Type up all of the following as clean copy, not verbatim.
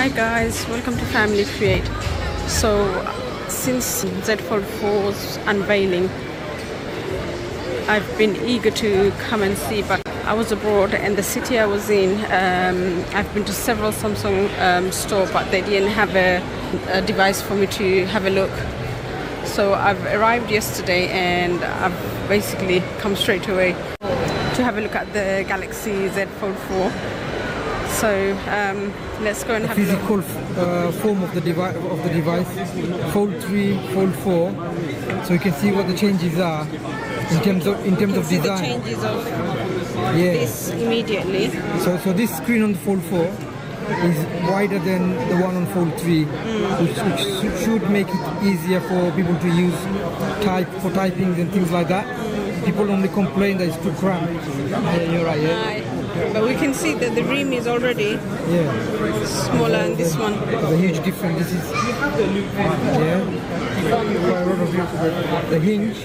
Hi guys, welcome to Family Create. So since Z Fold 4's unveiling, I've been eager to come and see, but I was abroad and the city I was in, I've been to several Samsung stores, but they didn't have a device for me to have a look. So I've arrived yesterday and I've basically come straight away to have a look at the Galaxy Z Fold 4. So let's go and have a look. Physical form of the device, Fold 3, Fold 4. So you can see what the changes are in terms of See design. the changes of this immediately. So this screen on the Fold 4 is wider than the one on Fold 3, which should make it easier for people to use for typing and things like that. People only complain that it's too cramped. Yeah, you're right. Yeah. But we can see that the rim is already smaller than this one. There's a huge difference. This is quite a lot of the hinge.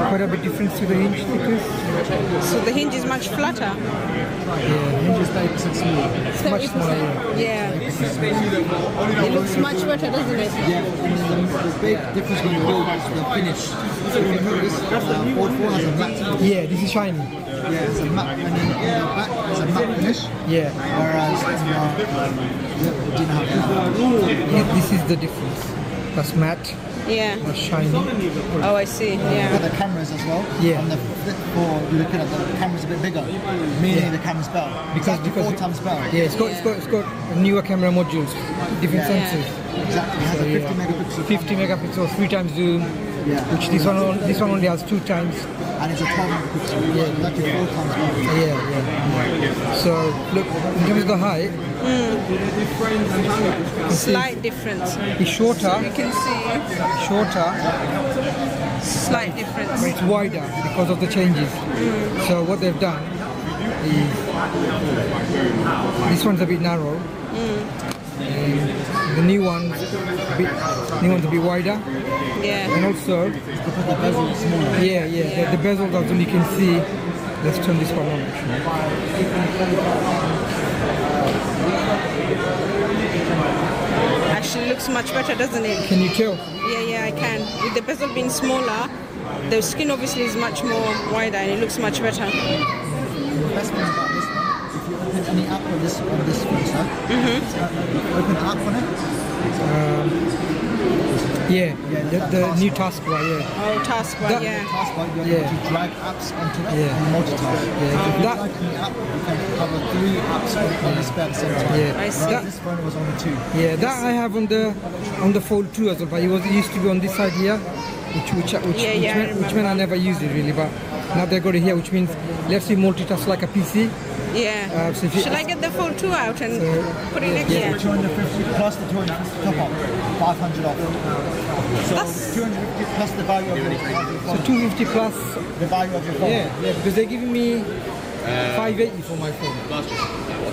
Quite a bit difference to the hinge thickness. So the hinge is much flatter. Yeah, the hinge is 30% smaller. It's much smaller. Yeah. It looks much better, doesn't it? Yeah, and the big difference when you hold is the finish. So you notice Fold 4 has a matte. Yeah, this is shiny. Yeah, it's a matte, and then in the back it's a matte finish. Yeah. Whereas it didn't have that. Yeah, this is the difference. That's matte. Yeah. That's shiny. Oh, I see. Yeah. The cameras as well. Yeah. And the Flip 4, you're looking at the camera's a bit bigger, meaning the camera's better. Because 4 times better. Yeah, it's got newer camera modules, different sensors. Exactly. It has a 50 megapixel. 50 megapixel, 3 times zoom. Yeah. Which this one only has 2 times. And it's a 12 megapixel. Yeah. It's actually 4 times better. Yeah. So look, in terms of the height, Slight difference. it's shorter. You can see Shorter, slight difference. but it's wider because of the changes. So what they've done is this one's a bit narrow, and the new one's a bit wider, Yeah. and also Because the bezel is smaller. the bezel that you can see. Let's turn this one on. Actually looks much better, doesn't it? Can you tell? Yeah, I can. With the bezel being smaller, the skin obviously is much more wider and it looks much better. The best thing about this one, if you open any app on this feature, open the app on it. The new taskbar. Oh, taskbar, yeah. Taskbar, you're able to drag apps onto it and multitask. Yeah. If you That- like in the app, you can cover 3 apps on the spare at the same time. Yeah. I see. Whereas this phone was only 2. Yeah, that I have on the Fold 2 as well, but it used to be on this side here, which meant I never used it really, but now they got it here, which means lets you multitask like a PC. Yeah. So if you- Shall I get the Fold 2 out and put it next Yeah, year? 250 plus the 250 top up, 500 off. So 250 plus the value of your phone. So 250 plus, The value of your phone. yeah, because they're giving me 580 for my phone.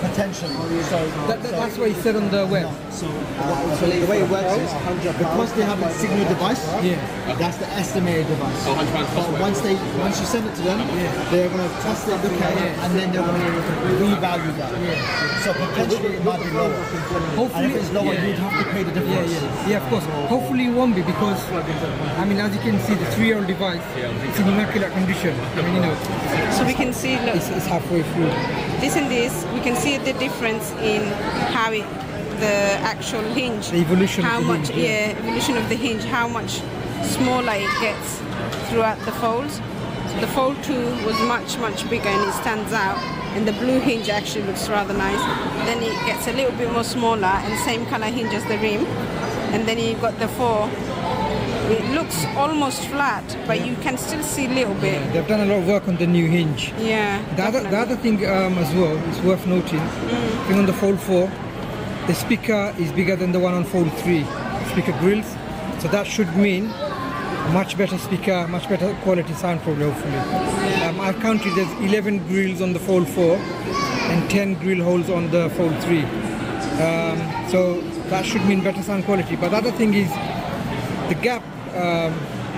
Potential. So That's what it said on the web. So the way it works is because they have a signal device. Yeah. That's the estimated device. But once you send it to them, they're going to test it, look at it, and then they're going to revalue that. So potentially it might be lower. And if it's lower, you'd have to pay the difference. Yeah, of course. Hopefully it won't be because, I mean, as you can see, the 3-year-old device, it's in immaculate condition. I mean, So we can see, look, it's halfway through. this and this, we can see the difference in how the actual hinge, The evolution how of the much, hinge, evolution of the hinge, how much smaller it gets throughout the folds. So the Fold 2 was much bigger and it stands out, and the blue hinge actually looks rather nice. Then it gets a little bit more smaller and same color hinge as the rim, and then you've got the 4. It looks almost flat, but you can still see a little bit. They've done a lot of work on the new hinge. Yeah. The other thing as well is worth noting, I think on the Fold 4, the speaker is bigger than the one on Fold 3, speaker grills. So that should mean much better speaker, much better quality sound probably, hopefully. I've counted there's 11 grills on the Fold 4 and 10 grill holes on the Fold 3. So that should mean better sound quality. But the other thing is the gap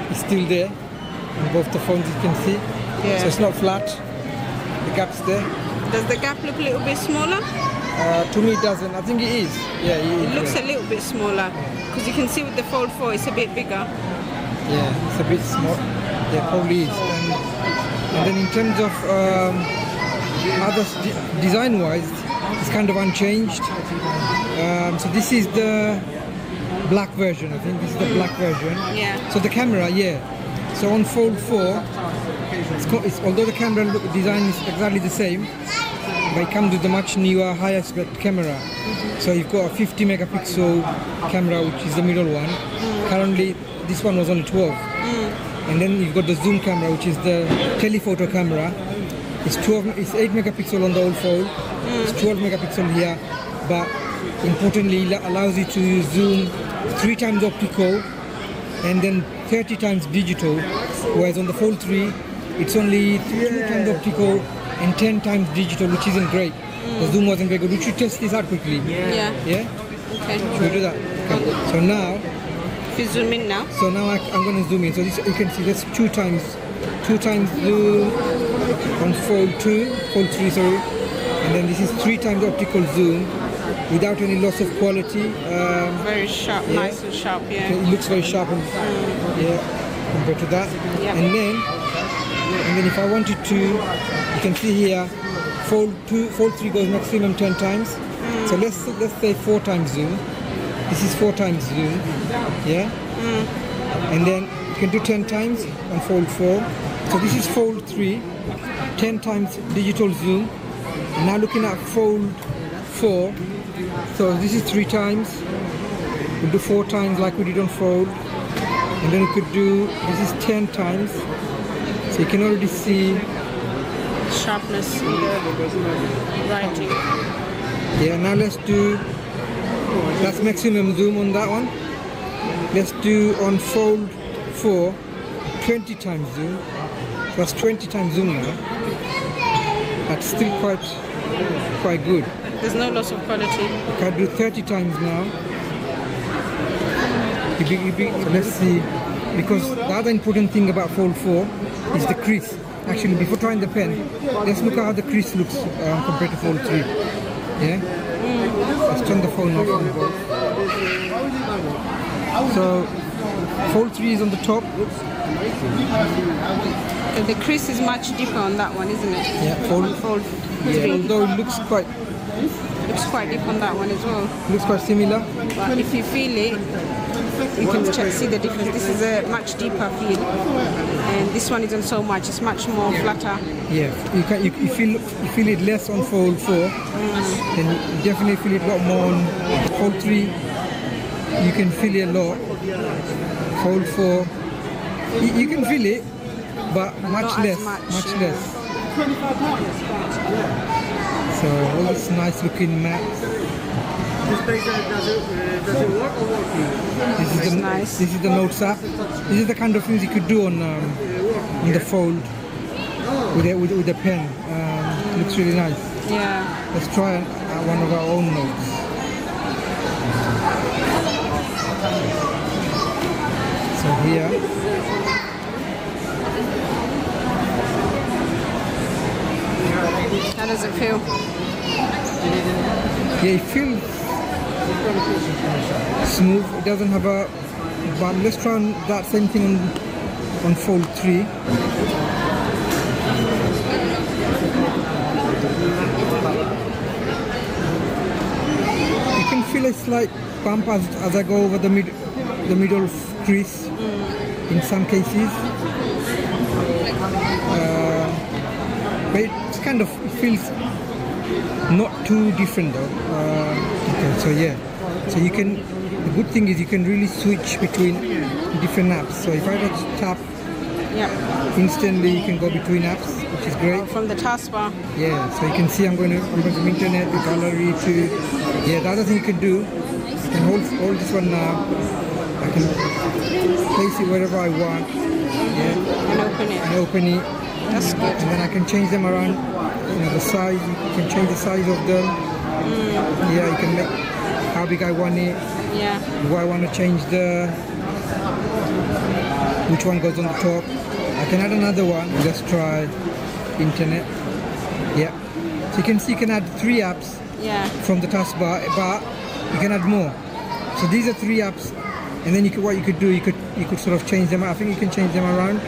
is still there on both the phones, you can see. Yeah. So it's not flat, the gap's there. Does the gap look a little bit smaller? To me, it doesn't. I think it is. Yeah, It looks a little bit smaller because you can see with the Fold 4 it's a bit bigger. Yeah, it's a bit small. Yeah, probably is. And then in terms of design-wise, it's kind of unchanged. So this is the black version. I think this is the black version. Yeah. So the camera, yeah. So on Fold 4, although the camera design is exactly the same, but it comes with a much newer, high aspect camera. So you've got a 50 megapixel camera, which is the middle one. Currently, this one was only 12. And then you've got the zoom camera, which is the telephoto camera. It's 8 megapixel on the old Fold. It's 12 megapixel here, but importantly, it allows you to zoom 3 times optical and then 30 times digital. Whereas on the Fold 3, it's only 2 times optical and 10 times digital, which isn't great. The zoom wasn't very good. We should test this out quickly. Yeah. Yeah? Okay. Should we do that? Okay. So now, If you zoom in now. so now I'm going to zoom in. So this, you can see that's 2 times zoom on Fold 3, sorry. And then this is 3 times optical zoom without any loss of quality. Very sharp, nice and sharp, yeah. It looks very sharp and, compared to that. Yeah. And then if I wanted to, you can see here, Fold 3 goes maximum 10 times. So let's say 4 times zoom. This is 4 times zoom, yeah? And then you can do 10 times on Fold 4. So this is Fold 3, 10 times digital zoom. And now looking at Fold 4, so this is 3 times. We'll do 4 times like we did on Fold. And then we could do, this is 10 times. So you can already see Sharpness in the writing. Yeah, now let's do, that's maximum zoom on that one. Let's do on Fold 4, 20 times zoom. That's 20 times zoom now. That's still quite good. There's no loss of quality. I can do 30 times now. So let's see, because the other important thing about Fold 4 is the crease. Actually, before trying the pen, let's look at how the crease looks compared to Fold 3. Yeah? Let's turn the phone off. So, Fold 3 is on the top. The crease is much deeper on that one, isn't it? Yeah, Fold 3. Although it looks quite deep on that one as well. Looks quite similar. But if you feel it, you can see the difference. This is a much deeper feel, and this one isn't so much. It's much more flatter. Yeah, you feel it less on Fold 4, then you definitely feel it a lot more on Fold 3. You can feel it a lot. Fold 4, you can feel it, but much less. So all this nice looking matte. Does it work or working? This is the Notes app. This is the kind of things you could do on the Fold with a pen. It looks really nice. Yeah. Let's try one of our own notes. So here. How does it feel? Yeah, it feels smooth. It doesn't have a bump. Let's try that same thing on Fold 3. You can feel a slight bump as I go over the middle crease in some cases. But it's kind of, it feels not too different though. Okay, so yeah. So you can, the good thing is you can really switch between different apps. So if I just tap, instantly you can go between apps, which is great. From the taskbar. Yeah, so you can see I'm going from internet to gallery to, the other thing you can do, you can hold this one now. I can place it wherever I want. And open it. That's good. And then I can change them around, the size. You can change the size of them. Yeah, you can make how big I want it. Yeah. Do I want to change which one goes on the top? I can add another one. Let's try internet. Yeah. So you can see you can add 3 apps Yeah. from the taskbar, but you can add more. So these are 3 apps, and then what you could do, you could sort of change them. I think you can change them around.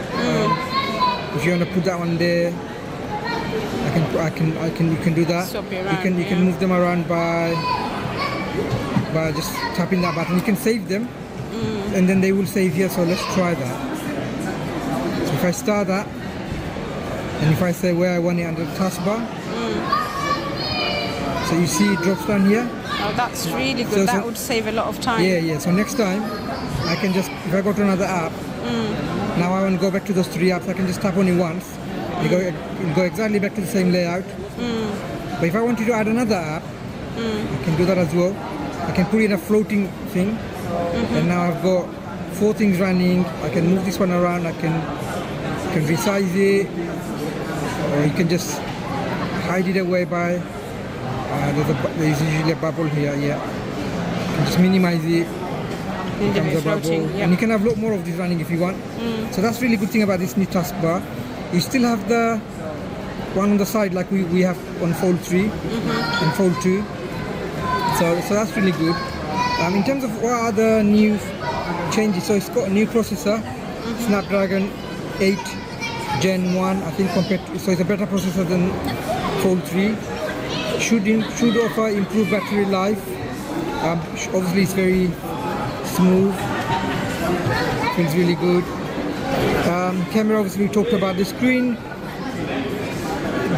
If you want to put that one there, you can do that. Swap it around, You can move them around by just tapping that button. You can save them, and then they will save here. So let's try that. So if I start that, and if I say where I want it under the taskbar, so you see it drops down here. Oh, that's really good. That would save a lot of time. Yeah. So next time, I can just, if I go to another app, now I want to go back to those 3 apps, I can just tap on it once. It'll go exactly back to the same layout. But if I wanted to add another app, I can do that as well. I can put in a floating thing, and now I've got 4 things running. I can move this one around. I can resize it, or you can just hide it away by. There's usually a bubble here. Yeah, you can just minimize it. Becomes a bubble, and you can have a lot more of this running if you want. So that's really good thing about this new taskbar. You still have the one on the side like we have on Fold 3 and Fold 2. So that's really good. In terms of what are the new changes, so it's got a new processor, Snapdragon 8 Gen 1, I think, so it's a better processor than Fold 3. Should offer improved battery life. Obviously it's very smooth, feels really good. Camera, obviously we talked about the screen.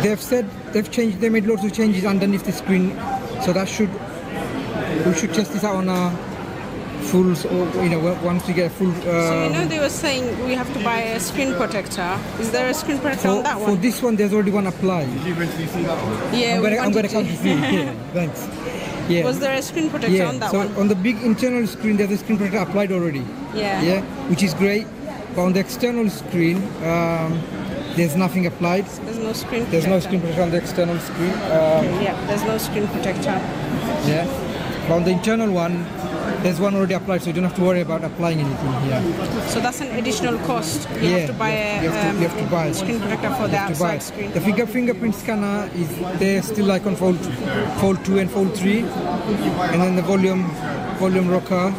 They made lots of changes underneath the screen, so we should test this out on a full, once we get a full. So they were saying we have to buy a screen protector. Is there a screen protector on that one? For this one, there's already one applied. Did you eventually see that one? Yeah, I'm going to come to see it. Yeah, thanks. Yeah. Was there a screen protector on that one? So on the big internal screen, there's a screen protector applied already. Yeah. Which is great. But on the external screen, there's nothing applied. There's no screen protector. There's no screen protector on the external screen. There's no screen protector. Yeah. But on the internal one, there's one already applied, so you don't have to worry about applying anything here. So that's an additional cost. You have to buy a screen protector for the outside screen. The fingerprint scanner is there still like on Fold 2 and Fold 3. And then the volume rocker.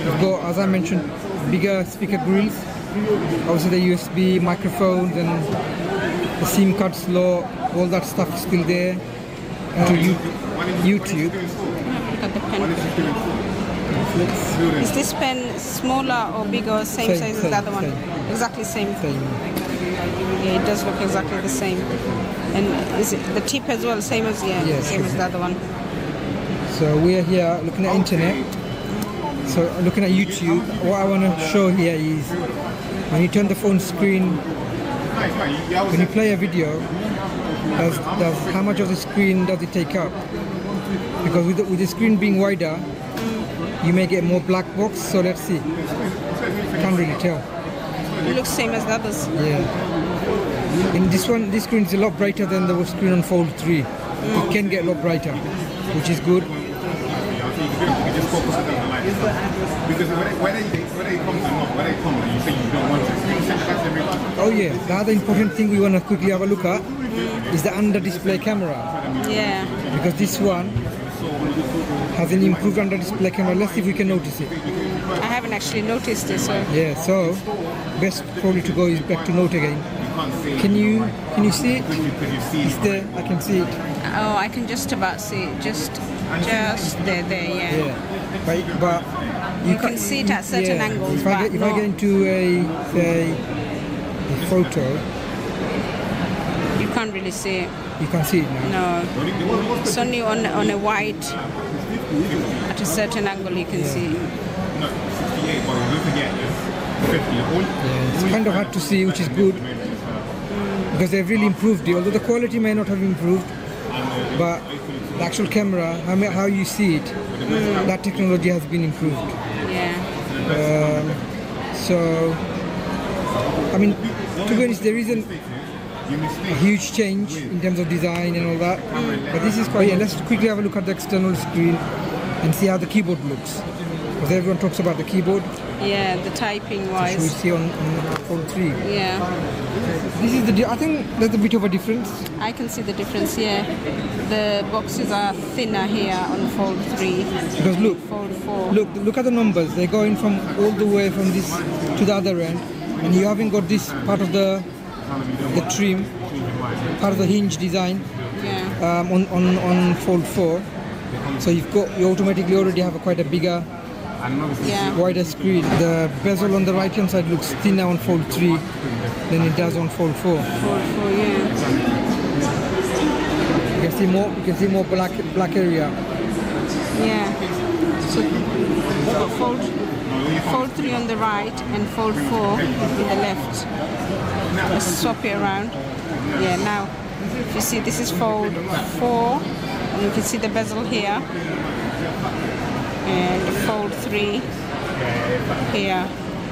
We've got, as I mentioned, bigger speaker grills. Also the USB microphones and the SIM card slot, all that stuff is still there. To YouTube. Look at the pen. Is this pen smaller or bigger or same size as the other one? Exactly same. Yeah, it does look exactly the same. And is it the tip as well, same as same as the other one? So we're here looking at internet. So looking at YouTube. What I want to show here is when you turn the phone screen, when you play a video, how much of the screen does it take up? Because with the screen being wider, you may get more black box, so let's see. Can't really tell. It looks same as the others. Yeah. In this one, this screen is a lot brighter than the screen on Fold 3. It can get a lot brighter, which is good. Oh yeah, the other important thing we want to quickly have a look at is the under-display camera. Yeah. Because this one has an improved under-display camera. Let's see if we can notice it. I haven't actually noticed this. So. Yeah, so best probably to go is back to note again. Can you see it? It's there. I can see it. Oh, I can just about see it. Just there, yeah. Yeah, but you can see it at certain angles. If I get into a photo, you can't really see it. You can't see it now. No, it's only on a white. At a certain angle, you can see it. Yeah, it's kind of hard to see, which is good because they've really improved it. Although the quality may not have improved, but the actual camera, how you see it, that technology has been improved. Yeah. So, I mean, to be honest, there isn't a huge change in terms of design and all that. But this is quite. Yeah, let's quickly have a look at the external screen and see how the keyboard looks. Because everyone talks about the keyboard. Yeah, the typing Should we wise. see on Fold 3? Yeah, This is I think there's a bit of a difference. I can see the difference. Yeah, the boxes are thinner here on Fold 3. Because look, Fold 4. look at the numbers. They're going from all the way from this to the other end, and you haven't got this part of the trim, part of the hinge design Yeah, on Fold 4. So you automatically already have quite a bigger, yeah, wider screen. The bezel on the right hand side looks thinner on Fold 3 than it does on Fold 4. Fold 4. Yeah, You can see more black area. yeah. So we've got Fold 3 on the right and Fold 4 in the left. Let's swap it around. Yeah, now if you see, this is Fold 4, and you can see the bezel here, and Fold 3 here.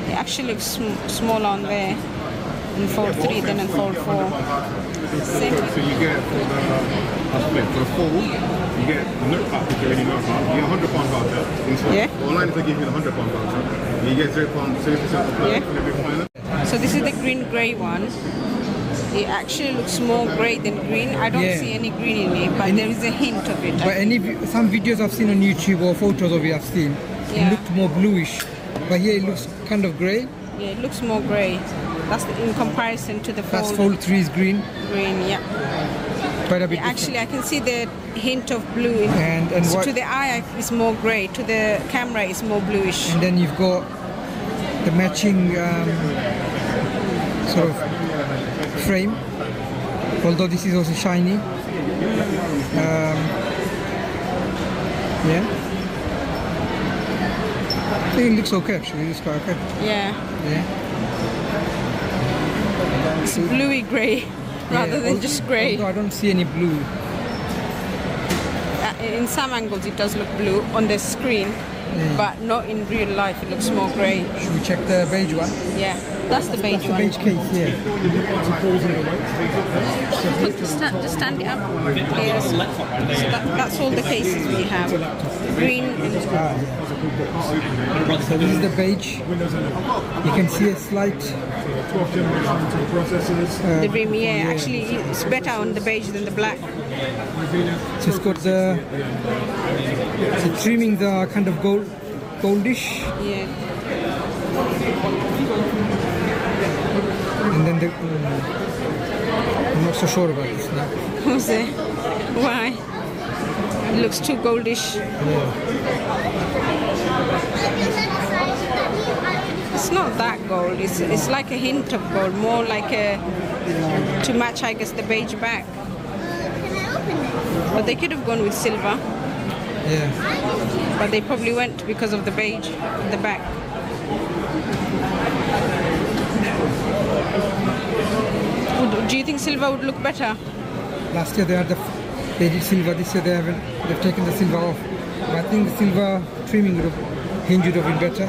It actually looks smaller on there in Fold 3 than in Fold 4. Same. So you get for the Fold, you get a note pack which you already know about. You get £100 voucher inside. Yeah. Online they give you the £100 voucher. You get £0, 0% off Yeah. on every final. So this is the green-grey one. It actually looks more grey than green. I don't Yeah. see any green in it, but there is a hint of it. But some videos I've seen on YouTube or photos of it I've seen, Yeah. it looked more bluish. But here it looks kind of grey. Yeah, it looks more grey. That's in comparison to the That's Fold Fold 3 is green. green. Yeah. Quite a bit Yeah, actually, I can see the hint of blue. In And so what- to the eye, it's more grey. To the camera, it's more bluish. And then you've got the matching sort of frame. Although this is also shiny. Yeah. I think it looks okay actually. It looks quite okay. Yeah, Yeah. it's bluey grey rather than just grey. Although I don't see any blue. In some angles, it does look blue on the screen, but not in real life. It looks more grey. Should we check the beige one? Yeah, that's the beige The one. beige case, yeah. Just stand it up. Yes. So that's all the cases we have. Green and So this is the beige. You can see a slight. the rim. Yeah, actually, it's better on the beige than the black. So it's got the trimmings are kind of goldish, Yeah. and then I'm not so sure about this now. What's it? Why? It looks too goldish. It's not that gold. It's like a hint of gold, more like a to match, I guess, the beige back. But they could have gone with silver, Yeah. but they probably went because of the beige at the back. Do you think silver would look better? Last year they did silver. This year they've taken the silver off. But I think the silver trimming hinge would have been better.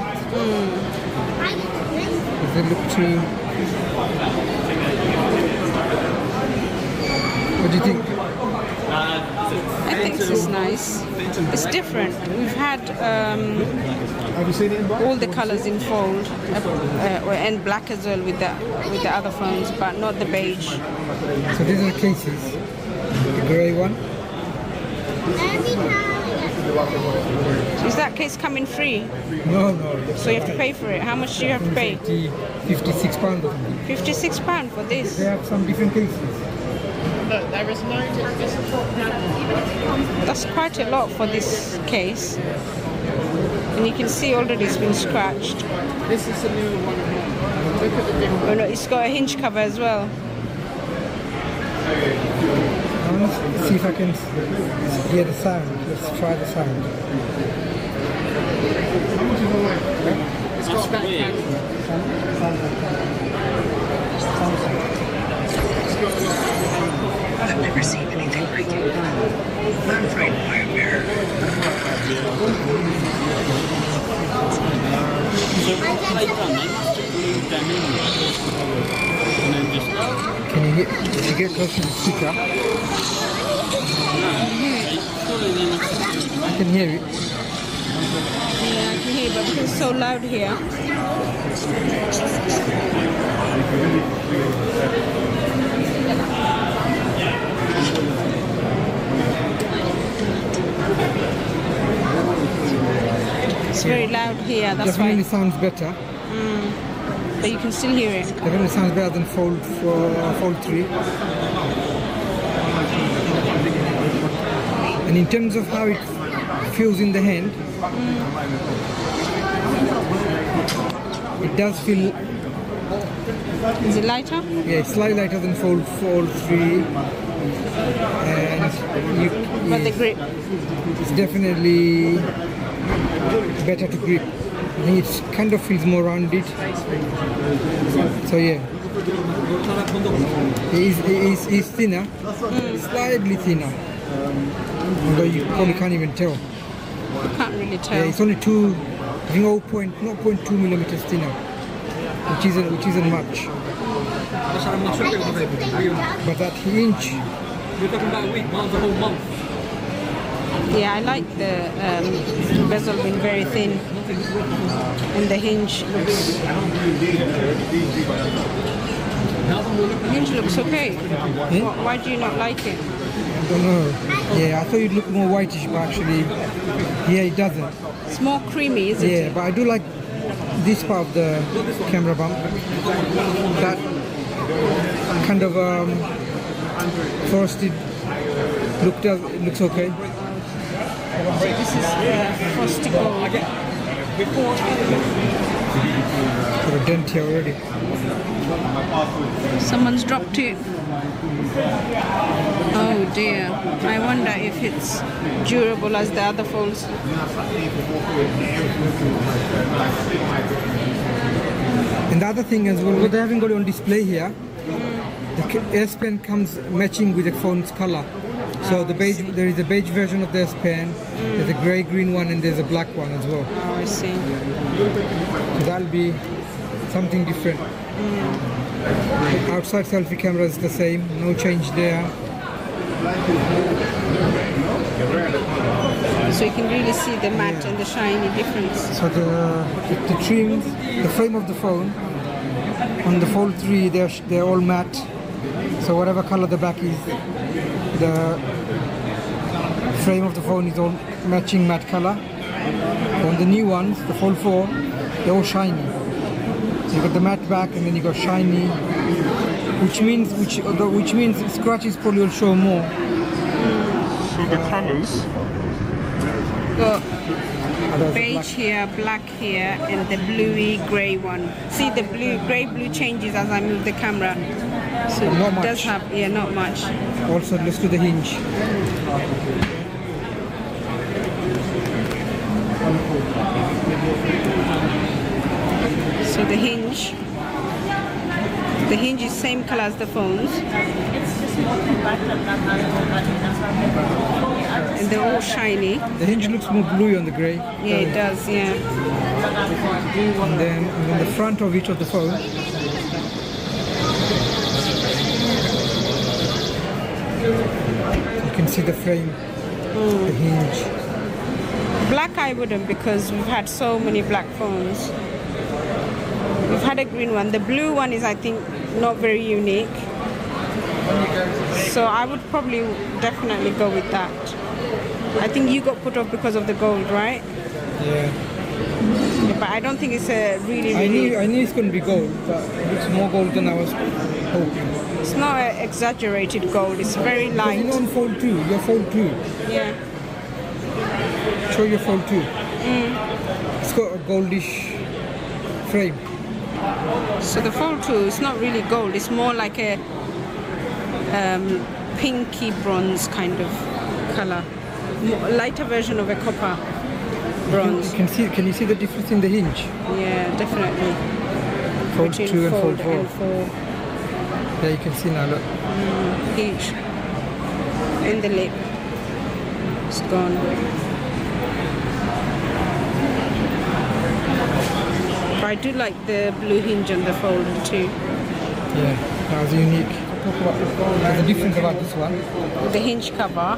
If they look too. What do you think? I think this is nice. It's different. We've had Have you seen it in black? all the colors in Fold and black as well with the other phones, but not the beige. So these are the cases. The grey one. Is that case coming free? No. So you have to pay for it. How much do you have to pay? £56 or something. £56 for this. They have some different cases. That's quite a lot for this case. And you can see already it's been scratched. This is a new one. Look at the difference. Oh no, it's got a hinge cover as well. I want to see if I can hear the sound. Let's try the sound. It's got back I've never seen anything like it. I'm frightened by a bear. Can you get close to the speaker? I can hear it. Yeah, I can hear, but because it's so loud here. It's very loud here, that's Definitely why. sounds better. But you can still hear it. Definitely sounds better than Fold 3. And in terms of how it feels in the hand, it does feel, Is it lighter? yeah, slightly lighter than Fold 3. And But the grip. it's definitely better to grip. I think it kind of feels more rounded. So yeah, it is thinner, slightly thinner. Although you probably can't even tell. You can't really Yeah, tell. it's only 0.2 millimeters thinner, which isn't much. But that hinge, You're talking about a week, mine's a whole month. Yeah, I like the bezel being very thin. And the hinge looks... The hinge looks okay. Why do you not like it? I don't know. Yeah, I thought it looked more whitish, but actually, yeah, it doesn't. It's more creamy, isn't Yeah, it? but I do like this part of the camera bump. That kind of frosted look looks okay. This is frosty gold. Got a dent here already. Someone's dropped it. Oh dear. I wonder if it's durable as the other folds. And the other thing as well, what they haven't got it on display here, the S Pen comes matching with the phone's color. So the beige, there is a beige version of the S Pen, there's a grey-green one, and there's a black one as well. Oh, I see. So that'll be something different. Outside selfie camera is the same, no change there. So you can really see the matte and the shiny difference. So the trims, the frame of the phone, on the Fold 3 they're all matte. So whatever color the back is, the frame of the phone is all matching matte color. On the new ones, the Fold 4, they're all shiny. So you got the matte back and then you got shiny, which means scratches probably will show more. So the colours, Got beige here, black here, and the bluey grey one. See the grey-blue changes as I move the camera. So Not it much. does have, yeah, not much. Also, let's do the hinge. So the hinge is same color as the phones. And they're all shiny. The hinge looks more bluey on the grey. Yeah, it does, yeah. And then the front of each of the phones. You can see the frame, the hinge. Black I wouldn't, because we've had so many black phones. We've had a green one. The blue one is, I think, not very unique. So I would probably definitely go with that. I think you got put off because of the gold, right? Yeah. But I don't think it's a really, I really... knew it's going to be gold, but it's more gold than I was hoping. It's not an exaggerated gold. It's very But light. you know on Fold 2, your Fold 2, Yeah. show your Fold 2. It's got a goldish frame. So the Fold 2 is not really gold. It's more like a pinky bronze kind of color. Lighter version of a copper bronze. Can you see the difference in the hinge? Yeah, definitely. Fold Between 2 and Fold 4. and 4. Yeah, you can see now, look. Huge. And the lip. It's gone. But I do like the blue hinge on the Fold too. Yeah, that was unique. There's a difference about this one. With the hinge cover.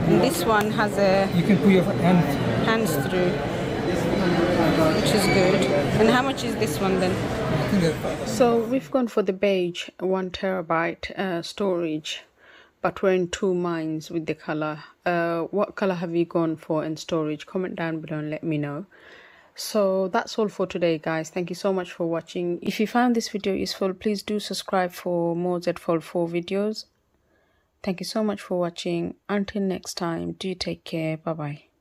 And this one has a You can put your hand. hands through. which is good. And how much is this one then? So we've gone for the beige 1 terabyte storage, but we're in two minds with the color. What color have you gone for in storage? Comment down below and let me know. So that's all for today, guys. Thank you so much for watching. If you found this video useful, please do subscribe for more Z Fold 4 videos. Thank you so much for watching. Until next time, do take care. Bye bye.